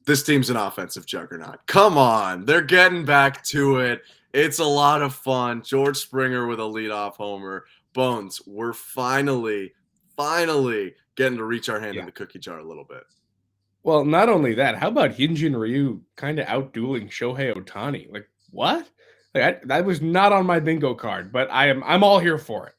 This team's an offensive juggernaut. Come on. They're getting back to it. It's a lot of fun. George Springer with a leadoff homer. Bones, we're finally getting to reach our hand in Yeah. the cookie jar a little bit. Well, not only that, how about Hyunjin Ryu kind of outdueling Shohei Ohtani? Like what? That was not on my bingo card, but I'm all here for it.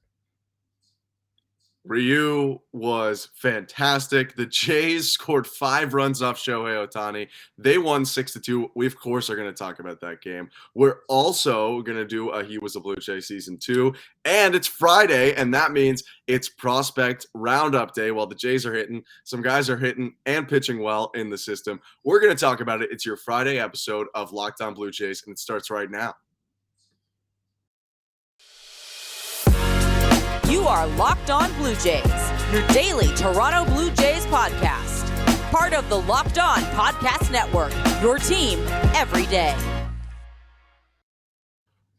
Ryu was fantastic. The Jays scored 5 runs off Shohei Ohtani. They won 6-2. We, of course, are going to talk about that game. We're also going to do a He Was a Blue Jay Season 2. And it's Friday, and that means it's Prospect Roundup Day while the Jays are hitting. Some guys are hitting and pitching well in the system. We're going to talk about it. It's your Friday episode of Locked On Blue Jays, and it starts right now. You are Locked On Blue Jays, your daily Toronto Blue Jays podcast. Part of the Locked On Podcast Network, your team every day.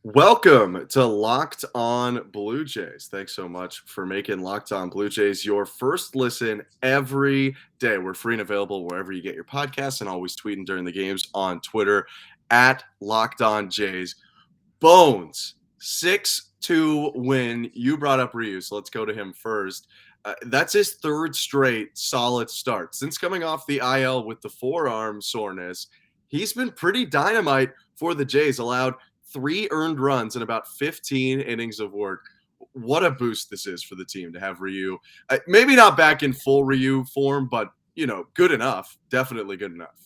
Welcome to Locked On Blue Jays. Thanks so much for making Locked On Blue Jays your first listen every day. We're free and available wherever you get your podcasts and always tweeting during the games on Twitter at Locked On Jays. Bones, 6-2 win. You brought up Ryu, so let's go to him first. That's his third straight solid start. Since coming off the IL with the forearm soreness, he's been pretty dynamite for the Jays, allowed 3 earned runs in about 15 innings of work. What a boost this is for the team to have Ryu. Maybe not back in full Ryu form, but, good enough. Definitely good enough.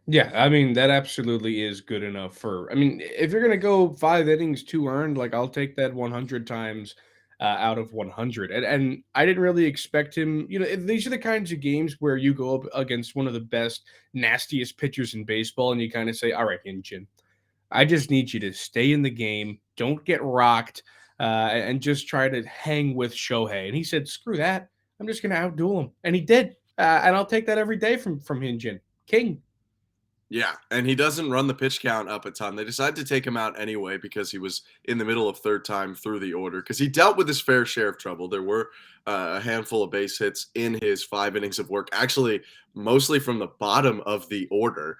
Yeah, I mean, that absolutely is good enough if you're going to go 5 innings, 2 earned, I'll take that 100 times out of 100. And I didn't really expect him, these are the kinds of games where you go up against one of the best, nastiest pitchers in baseball, and you kind of say, all right, Hyunjin, I just need you to stay in the game, don't get rocked, and just try to hang with Shohei. And he said, screw that, I'm just going to outduel him. And he did, and I'll take that every day from Hyunjin. King. Yeah, and he doesn't run the pitch count up a ton. They decided to take him out anyway because he was in the middle of third time through the order because he dealt with his fair share of trouble. There were a handful of base hits in his 5 innings of work, actually mostly from the bottom of the order,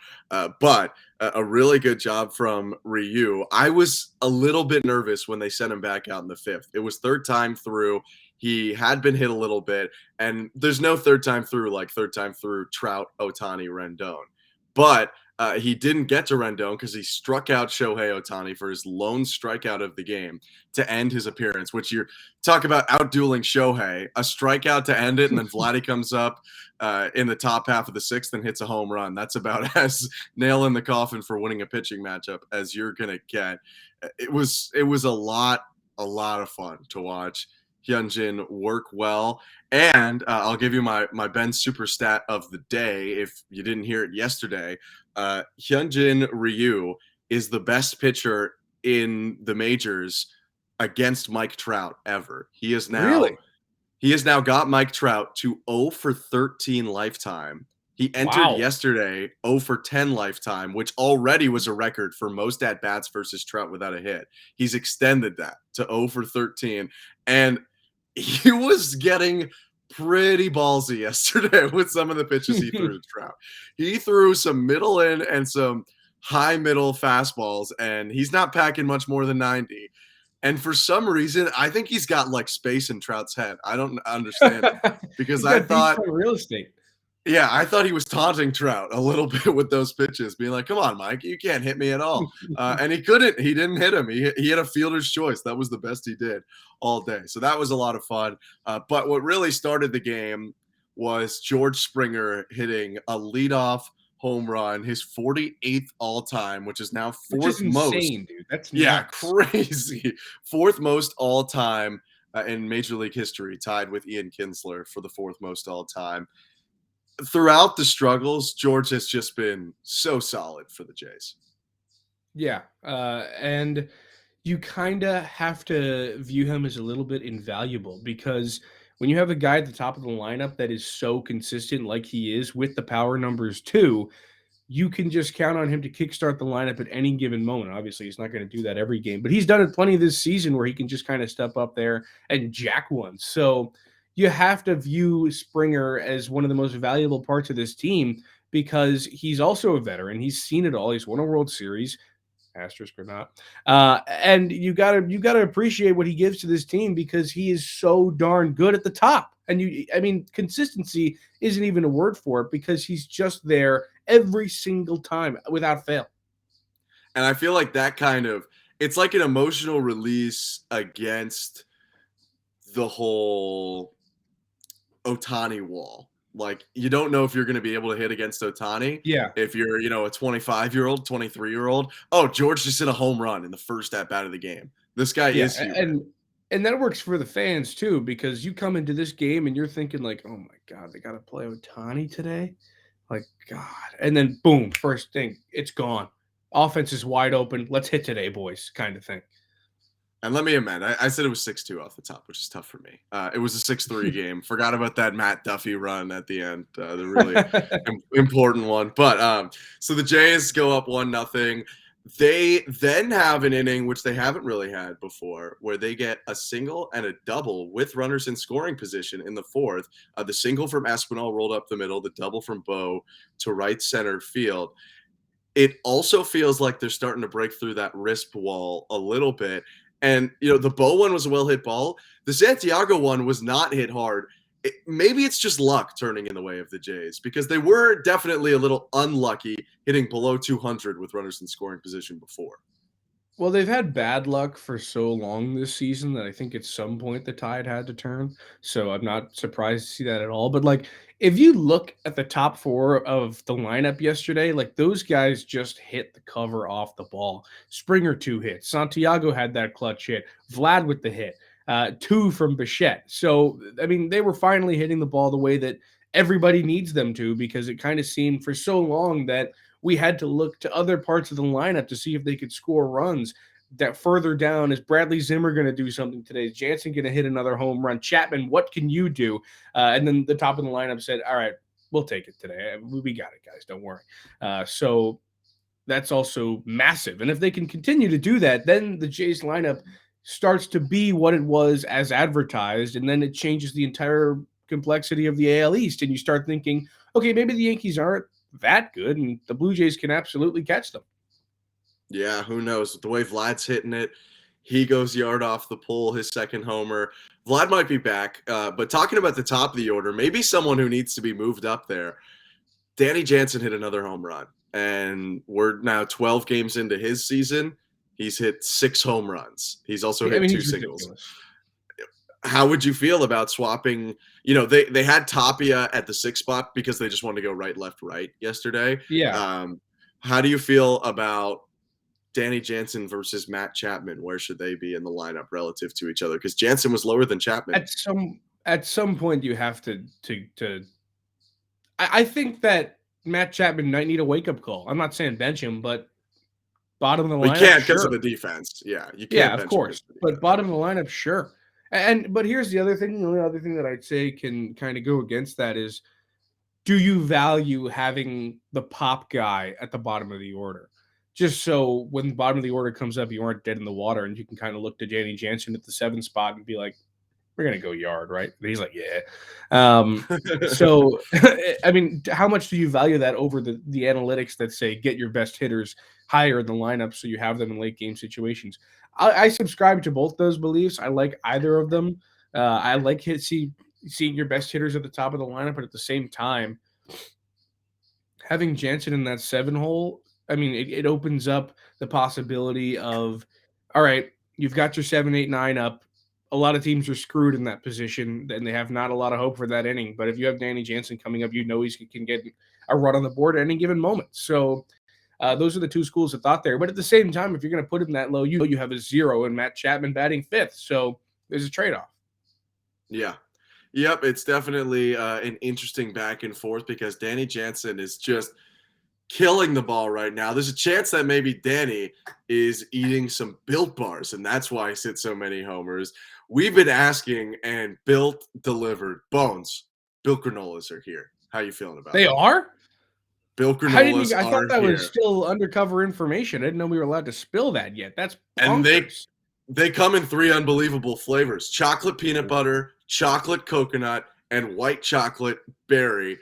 but a really good job from Ryu. I was a little bit nervous when they sent him back out in the 5th. It was third time through. He had been hit a little bit, and there's no third time through like third time through Trout, Ohtani, Rendon. But he didn't get to Rendon because he struck out Shohei Ohtani for his lone strikeout of the game to end his appearance, which you talk about outdueling Shohei, a strikeout to end it, and then Vladdy comes up in the top half of the 6th and hits a home run. That's about as nail in the coffin for winning a pitching matchup as you're going to get. It was a lot of fun to watch Hyunjin work well. And I'll give you my Ben super stat of the day if you didn't hear it yesterday. Hyunjin Ryu is the best pitcher in the majors against Mike Trout ever. He has now got Mike Trout to 0 for 13 lifetime. He entered yesterday 0 for 10 lifetime, which already was a record for most at-bats versus Trout without a hit. He's extended that to 0 for 13. And he was getting pretty ballsy yesterday with some of the pitches he threw to Trout. He threw some middle in and some high middle fastballs, and he's not packing much more than 90. And for some reason, I think he's got like space in Trout's head. I don't understand it because I thought real estate. Yeah, I thought he was taunting Trout a little bit with those pitches, being like, come on, Mike, you can't hit me at all. And he couldn't. He didn't hit him. He had a fielder's choice. That was the best he did all day. So that was a lot of fun. But what really started the game was George Springer hitting a leadoff home run, his 48th all-time, which is now fourth most. Insane, dude. That's nuts. Crazy. 4th most all-time in Major League history, tied with Ian Kinsler for the 4th most all-time. Throughout the struggles, George has just been so solid for the Jays. Yeah, and you kind of have to view him as a little bit invaluable because when you have a guy at the top of the lineup that is so consistent like he is with the power numbers too, you can just count on him to kickstart the lineup at any given moment. Obviously, he's not going to do that every game, but he's done it plenty this season where he can just kind of step up there and jack one. So you have to view Springer as one of the most valuable parts of this team because he's also a veteran. He's seen it all. He's won a World Series, asterisk or not. And you gotta appreciate what he gives to this team because he is so darn good at the top. And I mean, consistency isn't even a word for it because he's just there every single time without fail. And I feel like that it's like an emotional release against the whole Ohtani wall. Like, you don't know if you're going to be able to hit against Ohtani. Yeah. If you're, a 25-year-old, 23-year-old. Oh, George just hit a home run in the first at bat of the game. This guy is human. And that works for the fans too, because you come into this game and you're thinking like, oh my God, they got to play Ohtani today. Like, God. And then boom, first thing, it's gone. Offense is wide open. Let's hit today, boys, kind of thing. And let me amend. I said it was 6-2 off the top, which is tough for me. It was a 6-3 game. Forgot about that Matt Duffy run at the end, the really important one. But so the Jays go up 1-0. They then have an inning, which they haven't really had before, where they get a single and a double with runners in scoring position in the fourth. The single from Espinal rolled up the middle, the double from Bo to right center field. It also feels like they're starting to break through that wrist wall a little bit. And, the Bo one was a well-hit ball. The Santiago one was not hit hard. Maybe it's just luck turning in the way of the Jays because they were definitely a little unlucky hitting below 200 with runners in scoring position before. Well, they've had bad luck for so long this season that I think at some point the tide had to turn. So I'm not surprised to see that at all. But like, if you look at the top four of the lineup yesterday, like those guys just hit the cover off the ball. Springer 2 hits. Santiago had that clutch hit. Vlad with the hit. 2 from Bichette. So I mean, they were finally hitting the ball the way that everybody needs them to because it kind of seemed for so long that we had to look to other parts of the lineup to see if they could score runs. That further down, is Bradley Zimmer going to do something today? Is Jansen going to hit another home run? Chapman, what can you do? And then the top of the lineup said, all right, we'll take it today. We got it, guys. Don't worry. So that's also massive. And if they can continue to do that, then the Jays lineup starts to be what it was as advertised. And then it changes the entire complexity of the AL East. And you start thinking, okay, maybe the Yankees aren't that good, and the Blue Jays can absolutely catch them. Yeah, who knows? The way Vlad's hitting it, he goes yard off the pull, his second homer. Vlad might be back, but talking about the top of the order, maybe someone who needs to be moved up there. Danny Jansen hit another home run, and we're now 12 games into his season. He's hit 6 home runs. He's also hit 2 singles. Ridiculous. How would you feel about swapping? They had Tapia at the 6th spot because they just wanted to go right, left, right yesterday. Yeah. How do you feel about Danny Jansen versus Matt Chapman? Where should they be in the lineup relative to each other? Because Jansen was lower than Chapman. At some point, you have to. I think that Matt Chapman might need a wake up call. I'm not saying bench him, but bottom of the lineup. You can't because of the defense. Yeah, you can't. Yeah, of course. But bottom of the lineup, sure. But here's the other thing. The only other thing that I'd say can kind of go against that is, do you value having the pop guy at the bottom of the order? Just so when the bottom of the order comes up, you aren't dead in the water, and you can kind of look to Danny Jansen at the 7th spot and be like, we're going to go yard, right? And he's like, yeah. So, I mean, how much do you value that over the analytics that say get your best hitters higher in the lineup so you have them in late game situations? I subscribe to both those beliefs. I like either of them. I like seeing your best hitters at the top of the lineup, but at the same time, having Jansen in that 7 hole, I mean, it opens up the possibility of, all right, you've got your 7, 8, 9 up. A lot of teams are screwed in that position, and they have not a lot of hope for that inning. But if you have Danny Jansen coming up, he can get a run on the board at any given moment. So those are the 2 schools of thought there. But at the same time, if you're going to put him that low, you have a 0 and Matt Chapman batting 5th. So there's a trade-off. Yeah. Yep. It's definitely an interesting back and forth because Danny Jansen is just killing the ball right now. There's a chance that maybe Danny is eating some Built bars, and that's why he's hit so many homers. We've been asking, and Built delivered. Bones, Built granolas are here. How you feeling about it? They are? Built granolas I thought that was still undercover information. I didn't know we were allowed to spill that yet. That's bonkers. And they come in 3 unbelievable flavors: chocolate peanut butter, chocolate coconut, and white chocolate berry.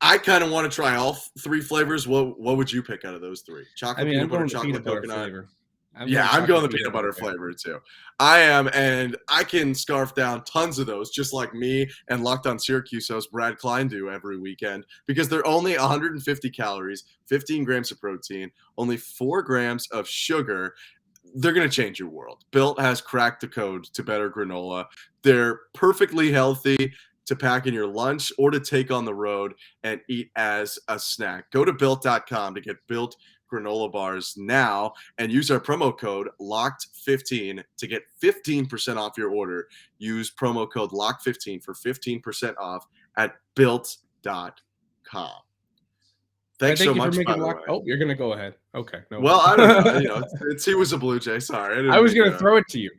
I kind of want to try all three flavors. What would you pick out of those three? I Chocolate mean, I'm peanut butter, going the peanut chocolate butter coconut. flavor. Yeah, I'm going the peanut peanut butter flavor. flavor too. I am, and I can scarf down tons of those, just like me and Locked On Syracuse host Brad Klein do every weekend, because they're only 150 calories, 15 grams of protein, only 4 grams of sugar. They're going to change your world. Built has cracked the code to better granola. They're perfectly healthy to pack in your lunch or to take on the road and eat as a snack. Go to built.com to get Built granola bars now and use our promo code LOCKED15 to get 15% off your order. Use promo code LOCKED15 for 15% off at built.com. Thanks so Thank you for much, by making the lock. way. Oh, you're gonna go ahead. Okay. No. Well, I don't know. He was a Blue Jay. Sorry, I was gonna throw it to you.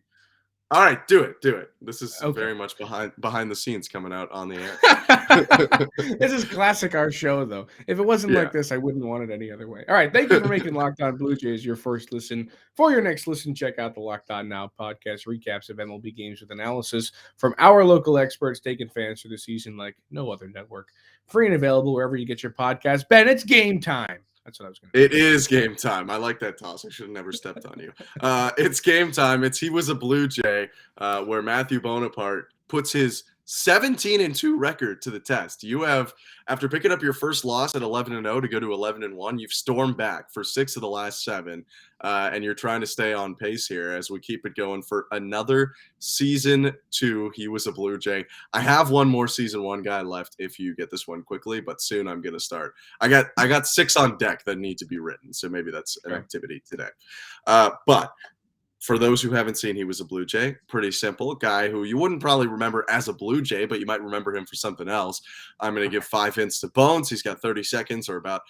All right, do it. This is Okay. very much behind the scenes coming out on the air. This is classic our show, though. If it wasn't like this, I wouldn't want it any other way. All right, thank you for making Locked On Blue Jays your first listen. For your next listen, check out the Locked On Now podcast recaps of MLB games with analysis from our local experts taking fans through the season like no other network. Free and available wherever you get your podcast. Ben, it's game time. That's what I was going to It is game time. I like that toss. I should have never stepped on you. It's game time. He was a Blue Jay, where Matthew Bonaparte puts his 17-2 record to the test. You have, after picking up your first loss at 11-0 to go to 11-1, you've stormed back for 6 of the last 7, and you're trying to stay on pace here as we keep it going for another season 2. He was a Blue Jay. I have one more season 1 guy left if you get this one quickly, but soon I'm going to start. I got 6 on deck that need to be written, so maybe that's an activity today. But for those who haven't seen, he was a Blue Jay. Pretty simple guy who you wouldn't probably remember as a Blue Jay, but you might remember him for something else. I'm going to give 5 hints to Bones. He's got 30 seconds or about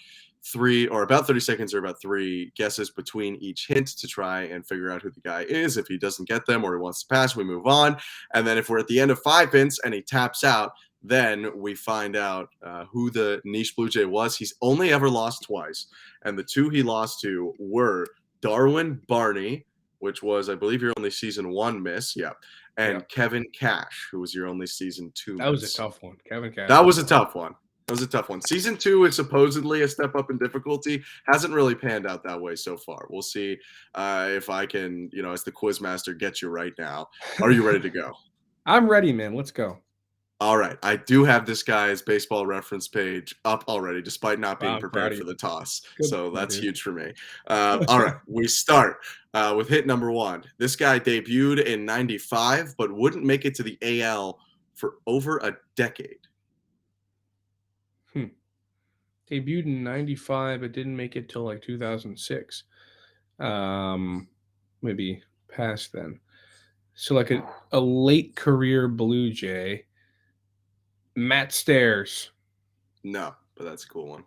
30 seconds or about 3 guesses between each hint to try and figure out who the guy is. If he doesn't get them or he wants to pass, we move on. And then if we're at the end of 5 hints and he taps out, then we find out who the niche Blue Jay was. He's only ever lost twice. And the 2 he lost to were Darwin Barney, which was, I believe, your only season 1 miss. Yeah. And Kevin Cash, who was your only season 2 miss. That was a tough one. Kevin Cash. That was a tough one. Season 2 is supposedly a step up in difficulty. Hasn't really panned out that way so far. We'll see if I can, as the quiz master, get you right now. Are you ready to go? I'm ready, man. Let's go. All right. I do have this guy's baseball reference page up already, despite not being prepared for the toss. So that's huge for me. All right. We start with hit number 1. This guy debuted in 95, but wouldn't make it to the AL for over a decade. Debuted in 95, but didn't make it till like 2006. Maybe past then. So like a late career Blue Jay. Matt Stairs. No, but that's a cool one.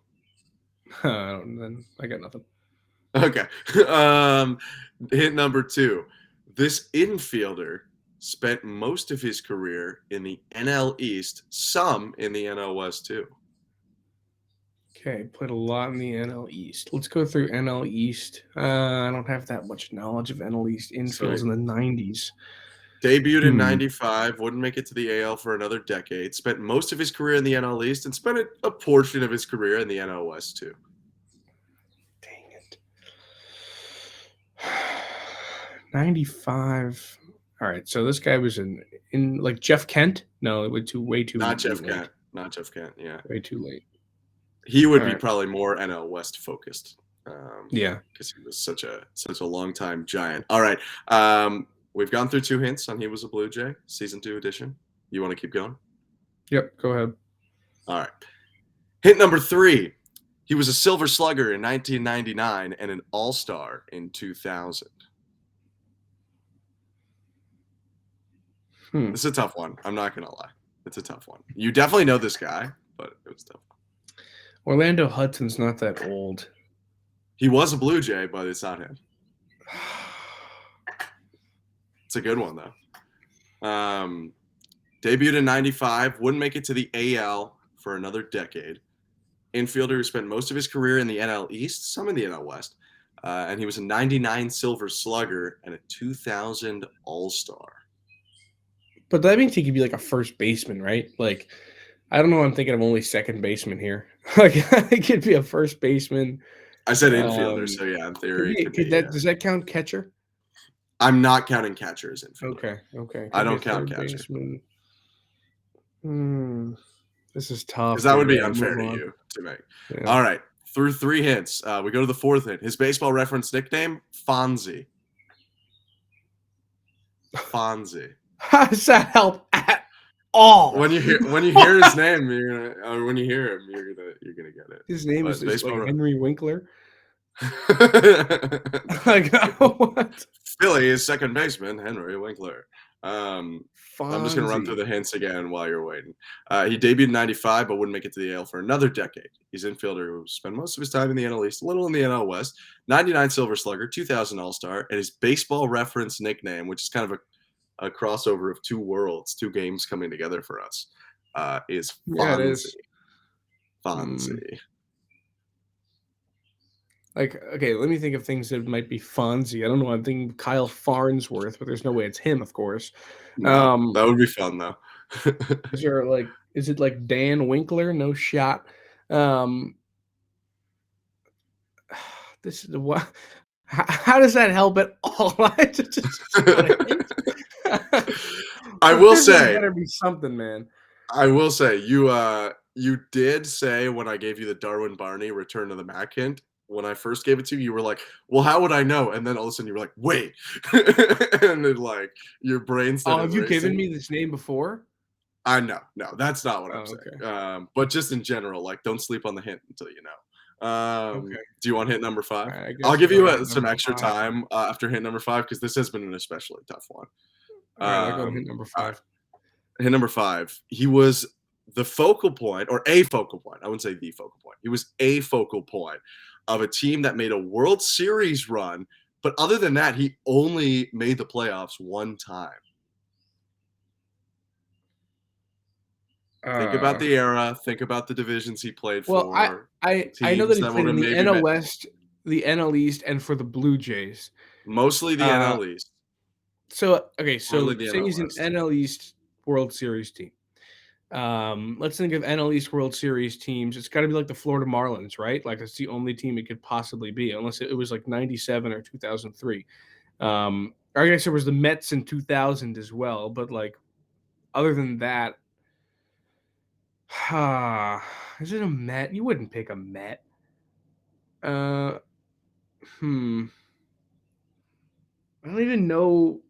Then I got nothing. Okay. Hit number 2. This infielder spent most of his career in the NL East, some in the NL West too. Okay, played a lot in the NL East. Let's go through NL East. I don't have that much knowledge of NL East infielders in the 90s. Debuted in 95, wouldn't make it to the AL for another decade. Spent most of his career in the NL East and spent a portion of his career in the NL West too. Dang it. 95. All right, so this guy was in like Jeff Kent? No, it was way too Not late. Jeff Kent. Not Jeff Kent, yeah. Way too late. He would be probably more NL West focused. Because he was such a long time giant. All right. We've gone through 2 hints on he was a Blue Jay, season 2 edition. You want to keep going? Yep, go ahead. All right. Hint number 3. He was a Silver Slugger in 1999 and an All-Star in 2000. This is a tough one. I'm not going to lie. It's a tough one. You definitely know this guy, but it was tough. Orlando Hudson's not that old. He was a Blue Jay, but it's not him. It's a good one, though. Debuted in 95, wouldn't make it to the AL for another decade. Infielder who spent most of his career in the NL East, some in the NL West. And he was a 99 Silver Slugger and a 2000 All-Star. But that means he could be like a first baseman, right? Like, I don't know. I'm thinking of only second baseman here. Like, he could be a first baseman. I said infielder, so yeah, in theory, it could be. Does that count catcher? I'm not counting catcher as infielder. Okay. I don't count catcher. Baseman. This is tough. Because that would be unfair to you to make. Yeah. All right. Through 3 hints, we go to the 4th hint. His baseball reference nickname, Fonzie. Fonzie. How does that help at all? When you hear his name, when you hear him, you're gonna get it. His name is like Henry Winkler. Like, what? Philly is second baseman, Henry Winkler. I'm just going to run through the hints again while you're waiting. He debuted in 95, but wouldn't make it to the AL for another decade. He's an infielder who spent most of his time in the NL East, a little in the NL West, 99 Silver Slugger, 2000 All-Star, and his baseball reference nickname, which is kind of a crossover of 2 worlds, 2 games coming together for us, is Fonzie. Yeah, it is. Fonzie. Like, okay, let me think of things that might be Fonzie. I don't know. I'm thinking Kyle Farnsworth, but there's no way it's him, of course. No, that would be fun, though. Is it like Dan Winkler? No shot. This is what. How does that help at all? I will say, better be something, man. I will say, you did say when I gave you the Darwin Barney Return to the Mac hint. When I first gave it to you, you were like, well, how would I know? And then all of a sudden you were like, wait. And then like your brain started have you given me this name before? I know. No, that's not what I'm saying. But just in general, like, don't sleep on the hint until you know. Do you want hint number 5? Right, I'll give you some extra time after hint number 5 because this has been an especially tough one. All right, I'll go hint number 5. Hint number 5. He was the focal point, or a focal point. I wouldn't say the focal point. He was a focal point of a team that made a World Series run, but other than that, he only made the playoffs 1 time. Think about the era. Think about the divisions he played for. I know that he played in the NL West, the NL East, and for the Blue Jays. Mostly the NL East. So say he's an NL East World Series team. Let's think of NL East World Series teams. It's got to be like the Florida Marlins, right? Like it's the only team it could possibly be, unless it was like 97 or 2003. Or I guess there was the Mets in 2000 as well. But like, other than that, is it a Met? You wouldn't pick a Met. I don't even know.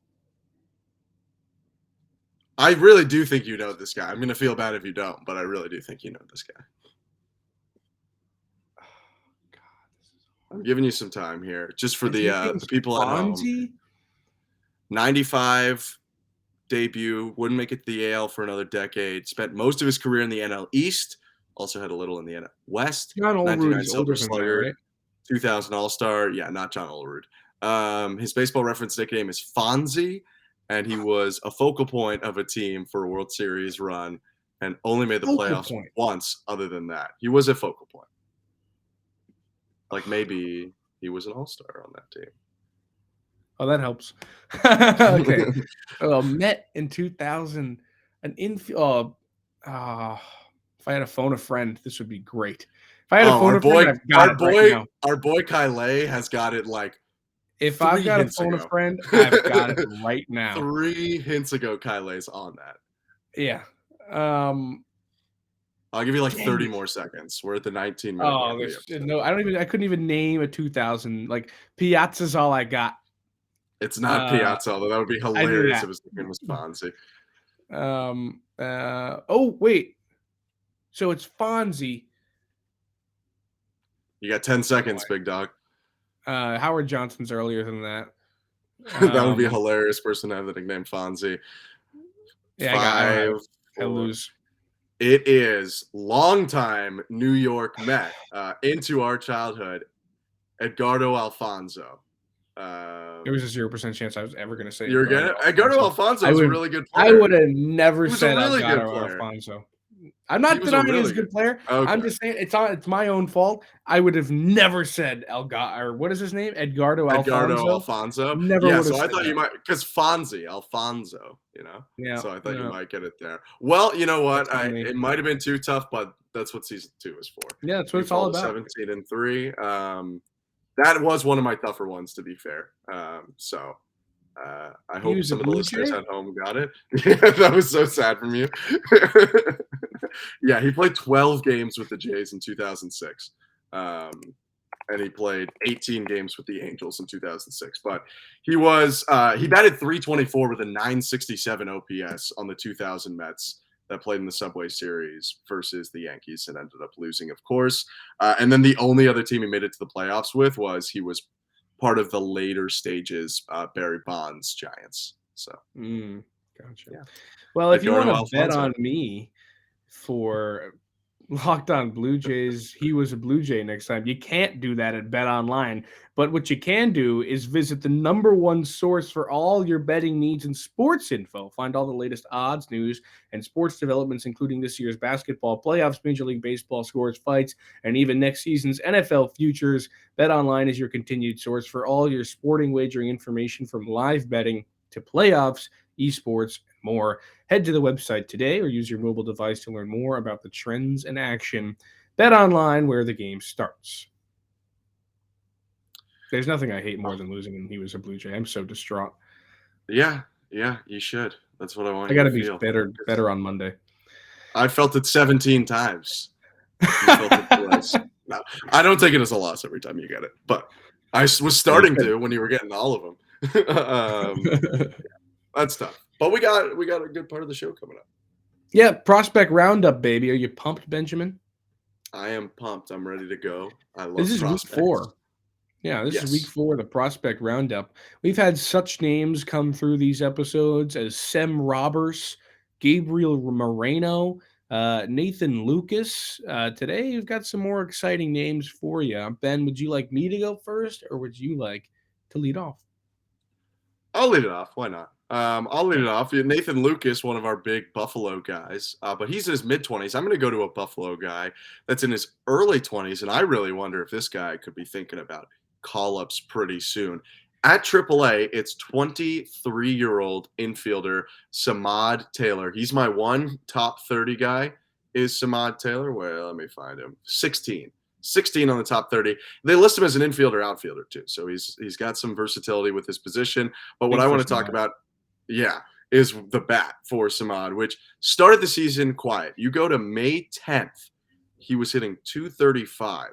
I really do think you know this guy. I'm going to feel bad if you don't, but I really do think you know this guy. I'm giving you some time here just for the people at home. 95 debut, wouldn't make it to the AL for another decade. Spent most of his career in the NL East. Also had a little in the NL West. John Olerud is older than that, right? 2000 All-Star. Yeah, not John Olerud. His baseball reference nickname is Fonzie. And he was a focal point of a team for a World Series run and only made the playoffs once other than that. He was a focal point. Like maybe he was an all-star on that team. Oh, that helps. Okay. Met in 2000. An infield. If I had to phone a friend, this would be great. If I had to phone a friend, I've got it right now. Our boy Kyle has got it like. If I've got to phone a friend, I've got it right now. 3 hints ago, Kyle's on that. Yeah. I'll give you like 30 more seconds. We're at the 19 minute. Oh, no, I couldn't even name a 2000. Like Piazza's all I got. It's not Piazza, although that would be hilarious if his name was Fonzie. Oh, wait. So it's Fonzie. You got 10 seconds, big dog. Howard Johnson's earlier than that. That would be a hilarious person to have the nickname Fonzie. Yeah, I lose. It is longtime New York Met into our childhood, Edgardo Alfonso. There was a 0% chance I was ever going to say. You're getting Edgardo Alfonso was a really good player. I would have never said Edgardo Alfonso. I'm He not was a denying he's really a good. good player. I'm Okay. just saying it's my own fault. I would have never said or what is his name? Edgardo Alfonso. Alfonso. Never Yeah, would have so I said thought that. you might because Fonzie, Alfonso, Yeah, So I thought you no, might get it there. Well, you know what? that's on me. It might have been too tough, but that's what season 2 is for. Yeah, that's what We it's all fall to about. 17-3. That was one of my tougher ones, to be fair. I He hope was a some of the Blue listeners Jay? at home got it. Yeah, that was so sad from you. Yeah, he played 12 games with the Jays in 2006. And he played 18 games with the Angels in 2006. But he batted 324 with a 967 OPS on the 2000 Mets that played in the Subway Series versus the Yankees and ended up losing, of course. And then the only other team he made it to the playoffs with he was part of the later stages, Barry Bonds Giants. So Gotcha. yeah, Well, if you want Edgardo to bet Alfonso. on me for Locked On Blue Jays, he was a Blue Jay next time. You can't do that at Bet Online, but what you can do is visit the #1 source for all your betting needs and sports info. Find all the latest odds, news, and sports developments, including this year's basketball playoffs, Major League Baseball scores, fights, and even next season's NFL futures. Bet Online is your continued source for all your sporting wagering information, from live betting to playoffs, esports, and more. Head to the website today or use your mobile device to learn more about the trends and action. Bet Online, where the game starts. There's nothing I hate more than losing when he was a Blue Jay. I'm so distraught. Yeah, you should. That's what I want I you got to to be feel. better on Monday. I felt it 17 times. You felt it twice. No, I don't take it as a loss every time you get it, but I was starting to when you were getting all of them. That's tough. But we got a good part of the show coming up. Yeah, prospect roundup, baby. Are you pumped, Benjamin? I am pumped. I'm ready to go. I love This is prospects. week 4. Yeah, this is week 4 of the prospect roundup. We've had such names come through these episodes as Sem Roberts, Gabriel Moreno, Nathan Lucas. Today, we've got some more exciting names for you. Ben, would you like me to go first, or would you like to lead off? I'll lead it off. Why not? I'll lead it off. Nathan Lucas, one of our big Buffalo guys, but he's in his mid-20s. I'm going to go to a Buffalo guy that's in his early 20s, and I really wonder if this guy could be thinking about call-ups pretty soon. At AAA, it's 23-year-old infielder Samad Taylor. He's my one top 30 guy. Is Samad Taylor? Well, let me find him. 16 on the top 30. They list him as an infielder outfielder too. So he's got some versatility with his position. But what I want to talk about, is the bat for Samad, which started the season quiet. You go to May 10th, he was hitting 235.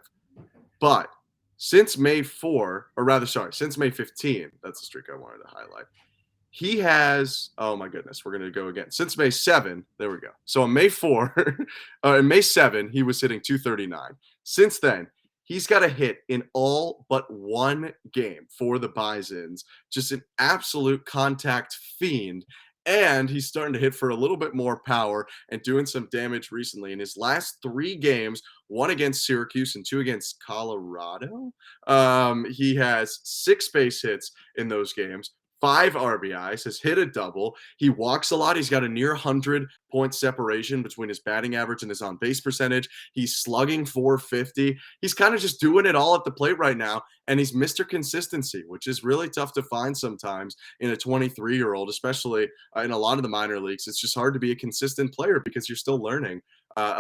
But since May 15, that's the streak I wanted to highlight. He has, oh my goodness, we're going to go again. Since May 7, there we go. So on May 4, in May 7, he was hitting 239. Since then, he's got a hit in all but one game for the Bisons. Just an absolute contact fiend. And he's starting to hit for a little bit more power and doing some damage recently. In his last 3 games, 1 against Syracuse and 2 against Colorado, he has 6 base hits in those games. 5 RBIs, has hit a double. He walks a lot. He's got a near 100-point separation between his batting average and his on-base percentage. He's slugging 450. He's kind of just doing it all at the plate right now, and he's Mr. Consistency, which is really tough to find sometimes in a 23-year-old, especially in a lot of the minor leagues. It's just hard to be a consistent player because you're still learning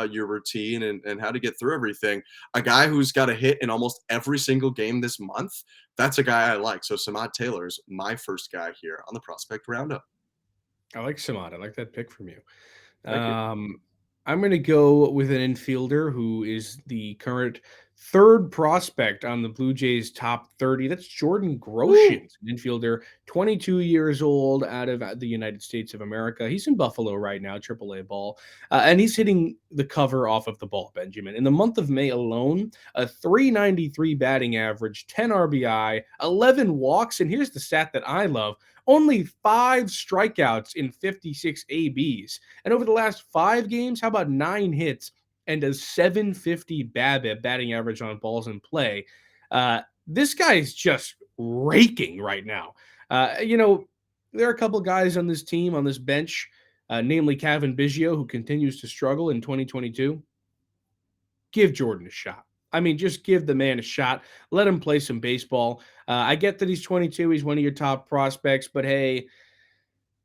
your routine and how to get through everything. A guy who's got a hit in almost every single game this month, that's a guy I like. So Samad Taylor's my first guy here on the Prospect Roundup. I like Samad. I like that pick from you. Thank you. I'm going to go with an infielder who is the current 3rd prospect on the Blue Jays top 30. That's Jordan Groshans, an infielder, 22 years old, out of the United States of America. He's in Buffalo right now, AAA ball, and he's hitting the cover off of the ball, Benjamin. In the month of May alone, a 393 batting average, 10 RBI, 11 walks, and here's the stat that I love: only 5 strikeouts in 56 ABs. And over the last 5 games, how about 9 hits and a 750 BABIP, batting average on balls in play? This guy is just raking right now. There are a couple guys on this team, on this bench, namely Kevin Biggio, who continues to struggle in 2022. Give Jordan a shot. I mean, just give the man a shot. Let him play some baseball. I get that he's 22. He's one of your top prospects, but hey,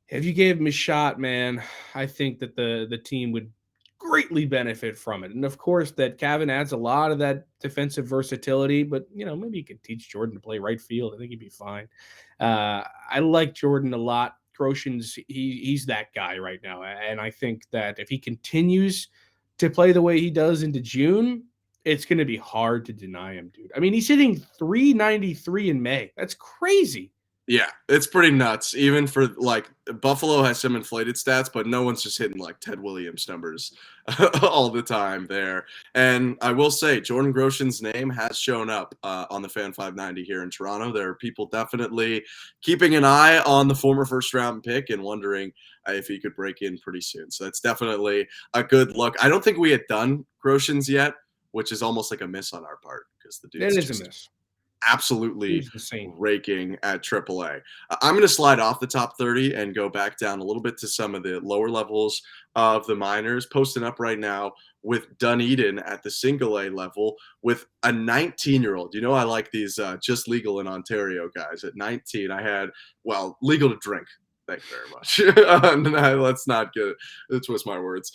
if you gave him a shot, man, I think that the team would greatly benefit from it. And of course, that Kevin adds a lot of that defensive versatility, but maybe you could teach Jordan to play right field. I think he'd be fine. I like Jordan a lot. Groshans, he's that guy right now. And I think that if he continues to play the way he does into June, it's going to be hard to deny him, dude. I mean, he's hitting 393 in May. That's crazy. Yeah, it's pretty nuts. Even for Buffalo has some inflated stats, but no one's just hitting like Ted Williams numbers all the time there. And I will say, Jordan Groshans' name has shown up on the Fan 590 here in Toronto. There are people definitely keeping an eye on the former first-round pick and wondering if he could break in pretty soon. So that's definitely a good look. I don't think we had done Groshans yet, which is almost like a miss on our part because the dude's It is a miss. Absolutely raking at AAA. I'm going to slide off the top 30 and go back down a little bit to some of the lower levels of the minors. Posting up right now with Dunedin at the single A level with a 19-year-old. I like these just legal in Ontario guys. At 19, I had, legal to drink. Thank you very much. Let's not twist my words.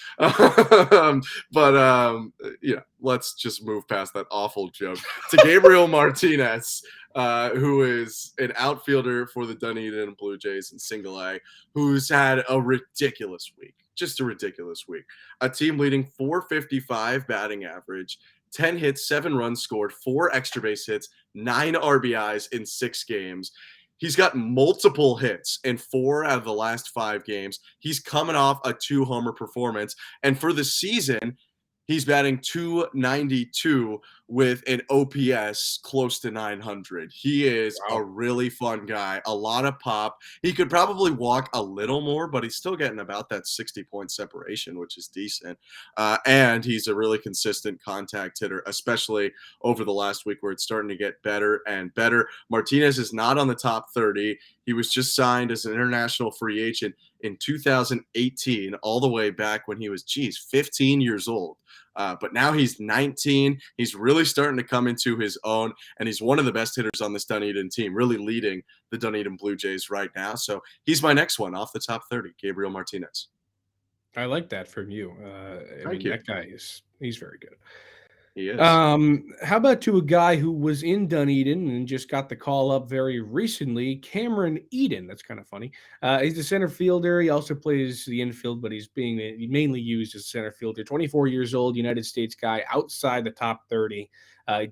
Let's just move past that awful joke to Gabriel Martinez, who is an outfielder for the Dunedin Blue Jays in single A, who's had a ridiculous week. Just a ridiculous week. A team leading 455 batting average, 10 hits, 7 runs scored, 4 extra base hits, 9 RBIs in 6 games. He's got multiple hits in 4 out of the last 5 games. He's coming off a 2-homer performance. And for the season, he's batting .292 with an OPS close to 900. He is a really fun guy, a lot of pop. He could probably walk a little more, but he's still getting about that 60-point separation, which is decent. And he's a really consistent contact hitter, especially over the last week where it's starting to get better and better. Martinez is not on the top 30. He was just signed as an international free agent in 2018, all the way back when he was, 15 years old. But now he's 19. He's really starting to come into his own, and he's one of the best hitters on this Dunedin team, really leading the Dunedin Blue Jays right now. So he's my next one off the top 30, Gabriel Martinez. I like that from you. Thank you. That guy he's very good. He is. How about to a guy who was in Dunedin and just got the call up very recently, Cameron Eden? That's kind of funny. He's a center fielder. He also plays the infield, but he's mainly used as a center fielder. 24 years old, United States guy, outside the top 30.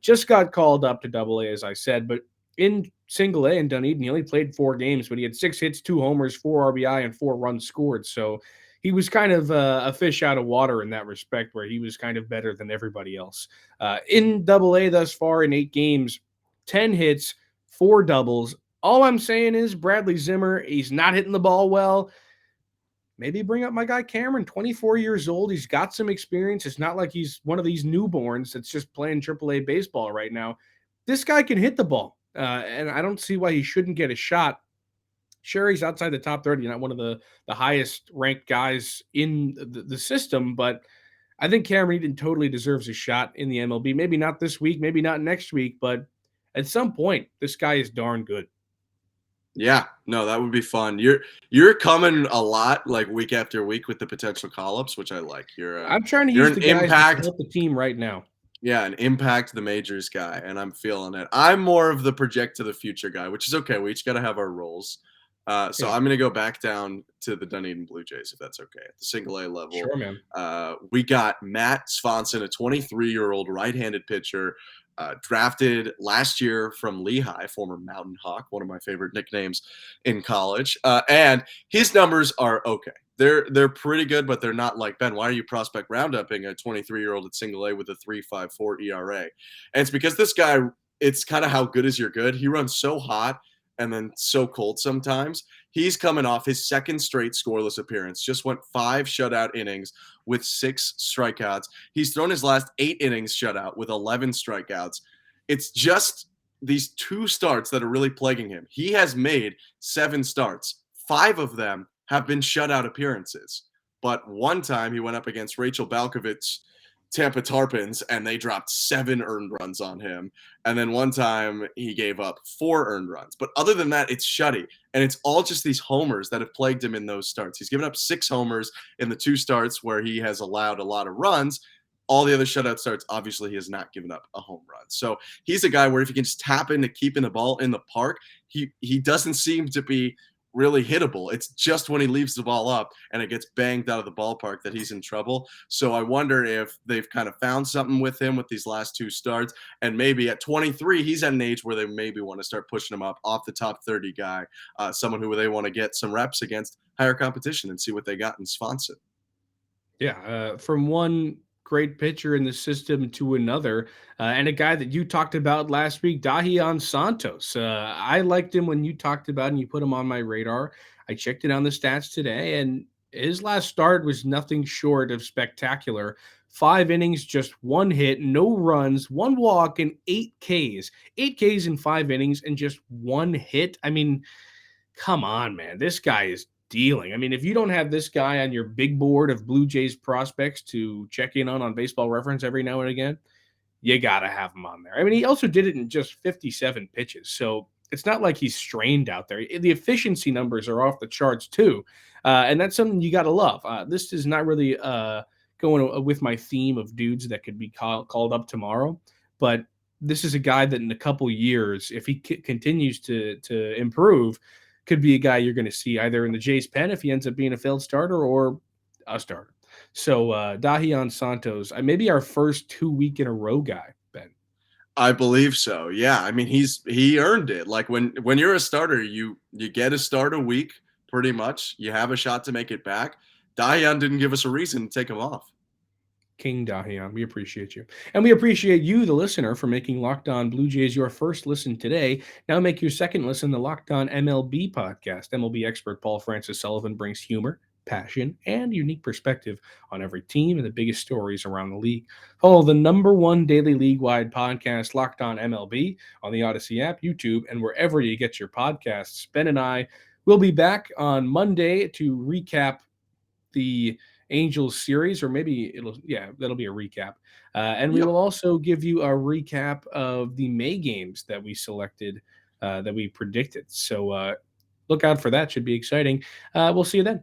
Just got called up to Double-A, as I said, but in Single A in Dunedin, he only played 4 games, but he had 6 hits, 2 homers, 4 RBI, and 4 runs scored. So he was kind of a fish out of water in that respect, where he was kind of better than everybody else. In Double-A thus far in 8 games, 10 hits, 4 doubles. All I'm saying is Bradley Zimmer, he's not hitting the ball well. Maybe bring up my guy Cameron, 24 years old. He's got some experience. It's not like he's one of these newborns that's just playing AAA baseball right now. This guy can hit the ball, and I don't see why he shouldn't get a shot. Sure, he's outside the top 30, not one of the highest ranked guys in the system, but I think Cameron Eden totally deserves a shot in the MLB. Maybe not this week, maybe not next week, but at some point, this guy is darn good. Yeah, no, that would be fun. You're coming a lot, like week after week, with the potential call-ups, which I like. I'm trying to use the guys to help the team right now. Yeah, an impact the majors guy, and I'm feeling it. I'm more of the project to the future guy, which is okay. We each got to have our roles. So I'm going to go back down to the Dunedin Blue Jays, if that's okay, at the single A level. Sure, man. We got Matt Swanson, a 23-year-old right-handed pitcher, drafted last year from Lehigh, former Mountain Hawk, one of my favorite nicknames in college. And his numbers are okay. They're pretty good, but they're not like, Ben, why are you prospect roundupping a 23-year-old at single A with a 3.54 ERA? And it's because this guy, it's kind of how good is your good. He runs so hot and then so cold sometimes. He's coming off his 2nd straight scoreless appearance, just went 5 shutout innings with 6 strikeouts. He's thrown his last 8 innings shutout with 11 strikeouts. It's just these 2 starts that are really plaguing him. He has made 7 starts. 5 of them have been shutout appearances. But one time he went up against Rachel Balkovic's Tampa Tarpons, and they dropped 7 earned runs on him. And then one time he gave up 4 earned runs. But other than that, it's shutty. And it's all just these homers that have plagued him in those starts. He's given up 6 homers in the 2 starts where he has allowed a lot of runs. All the other shutout starts, obviously, he has not given up a home run. So he's a guy where if he can just tap into keeping the ball in the park, he doesn't seem to be really hittable. It's just when he leaves the ball up and it gets banged out of the ballpark that he's in trouble. So I wonder if they've kind of found something with him with these last 2 starts. And maybe at 23, he's at an age where they maybe want to start pushing him up off the top 30 guy, someone who they want to get some reps against higher competition and see what they got in Swanson. Yeah, from one great pitcher in the system to another, and a guy that you talked about last week, Dahian Santos. I liked him when you talked about and you put him on my radar. I checked it on the stats today, and his last start was nothing short of spectacular. 5 innings, just 1 hit, no runs, 1 walk, and 8 Ks. 8 Ks in 5 innings and just 1 hit. I mean, come on, man. This guy is dealing. I mean, if you don't have this guy on your big board of Blue Jays prospects to check in on Baseball Reference every now and again, you got to have him on there. I mean, he also did it in just 57 pitches. So it's not like he's strained out there. The efficiency numbers are off the charts, too. And that's something you got to love. This is not really going with my theme of dudes that could be called up tomorrow. But this is a guy that in a couple years, if he continues to improve, could be a guy you're going to see either in the Jays pen if he ends up being a failed starter or a starter. So Dahian Santos, maybe our first 2-week in a row guy, Ben. I believe so. Yeah. I mean, he earned it. Like when you're a starter, you get a start a week pretty much. You have a shot to make it back. Dahian didn't give us a reason to take him off. King Dahian, we appreciate you. And we appreciate you, the listener, for making Locked On Blue Jays your first listen today. Now make your second listen the Locked On MLB podcast. MLB expert Paul Francis Sullivan brings humor, passion, and unique perspective on every team and the biggest stories around the league. Follow the #1 daily league-wide podcast, Locked On MLB, on the Odyssey app, YouTube, and wherever you get your podcasts. Ben and I will be back on Monday to recap the Angels series, or maybe that'll be a recap. And we will also give you a recap of the May games that we selected, that we predicted. So look out for that. Should be exciting. We'll see you then.